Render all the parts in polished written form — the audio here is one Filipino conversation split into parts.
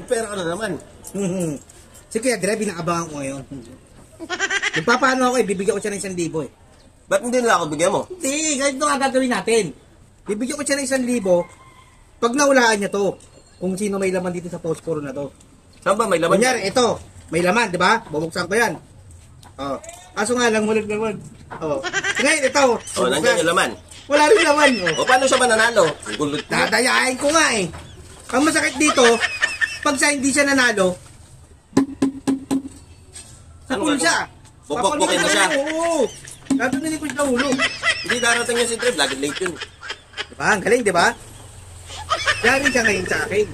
pera ka na naman. Si Kuya Dre, binaabangan ko ngayon. Magpapaano ako eh, bibigyan ko siya ng 1,000 eh. Ba't hindi nila ako bigyan mo? Hindi, kahit ito nga gagawin natin. Bibigyan ko siya ng 1,000 pag naulaan niya to. Kung sino may laman dito sa posporo na to. Saan ba may laman? Kunyari, ito, may laman, di ba? Bubuksan ko yan. Oh. Kaso nga lang, mulod. Oh. Ngayon, ito. Oh, nandiyan yung laman. Wala rin laman. Oh. O, paano siya mananalo? Ang gulot mo. Dadayain ko nga eh. Ang masakit dito, pag siya hindi siya nanalo, sa Ano pulsa. Pupukpukin mo siya? Oo. Gatunin ko siya ulo. Hindi darating yan si Trev. Lagi late yun. Diba? Ang galing, diba? Yari siya ngayon sa akin.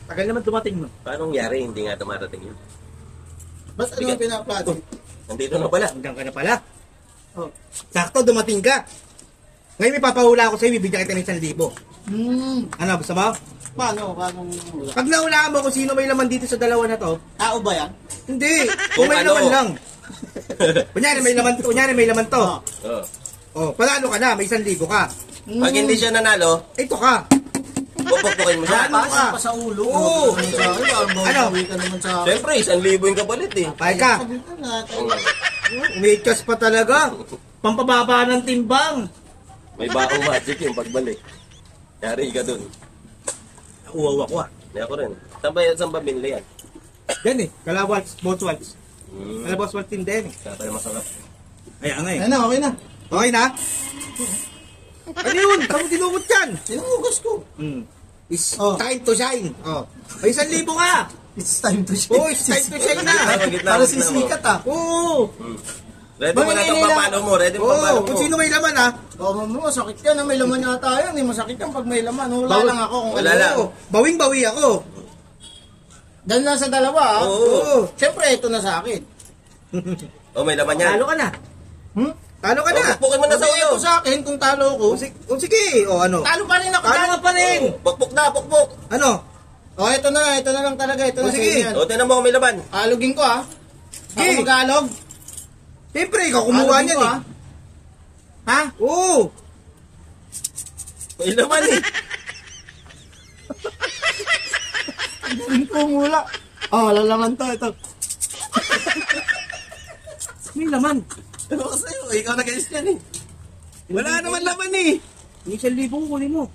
Tagal naman dumating mo. Paano nangyari? Hindi nga dumarating yun. Ba't ano ang pinaplado? Nandito na pala. Hanggang ka na pala. Oh. Sakto, dumating ka. Ngayon may papahula ako sa'yo, bibigyan kita ng 1,000. Ano, gusto mo? Paano? Paano? Pag nahulaan mo kung sino may laman dito sa dalawa na to, Tao ba yan? hindi. Kung may Kung ano. laman lang. Kunyari may laman to. Oh. Oh, panalo ka na, may 1,000 ka. Pag hindi siya nanalo, Ito ka. pupukpukin mo siya. Ano ka? Pasok pa sa ulo. Oo. Sa akin, parang bawi ka naman sa akin. Siyempre, 1,000 yung kapalit eh. Pahal ka. Sabitan natin. Umiikas pa talaga. Pampababa ng timbang. May baong magic yung pagbalik. Yari ka dun. Uwaw ako ah. Hindi ako rin. Saan ba binili yan? Yan eh, kalawals, both walls. Kalabos walls din din eh. Kaya tayo masarap. Ayan nga eh. Ayun na, okay na. Okay na? Ano yun? Saan mo dinukot yan? Sinuhugas ko. It's Oh. time to shine. Oh. May 1,000 ka. It's time to shine. Oh, it's time to shine na. Gitna, Para gitna mo. sisikat ah. Oo. Ready mo na itong papalo mo. Ready mo papalo Oo, mo. kung sino may laman ah. Oo, masakit yan. May laman yata yan. Masakit yan pag may laman. Wala lang ako. Kung Wala ano. lang. Oo. Bawing-bawi ako. Dahil nasa dalawa ah. Oo. Siyempre, ito na sa akin. Oh, may laman yan. Talo ka na. Talo ka na. Pukpukin mo na sa ulo. Ito sa akin, kung talo ko. Sige. O ano? Talo pa rin ako. Talo ka pa rin. Pukpuk na, pukpuk. Ano? Oh, ito na lang talaga. Ito na sige. sa inyo yan. O, tinan mo kung may laman. Alugin ko ah. Ako Sige. mag-alog. Siyempre, ikaw kumuha Alugin niyan ko, eh. ah. Ha? Oo. May laman eh. Alugin ko mula. Oh, lalaman to. Ito. May laman. Ano ka sa'yo? Ikaw nag-ayos yan eh. Wala naman laman eh. May 1,000 kunin mo.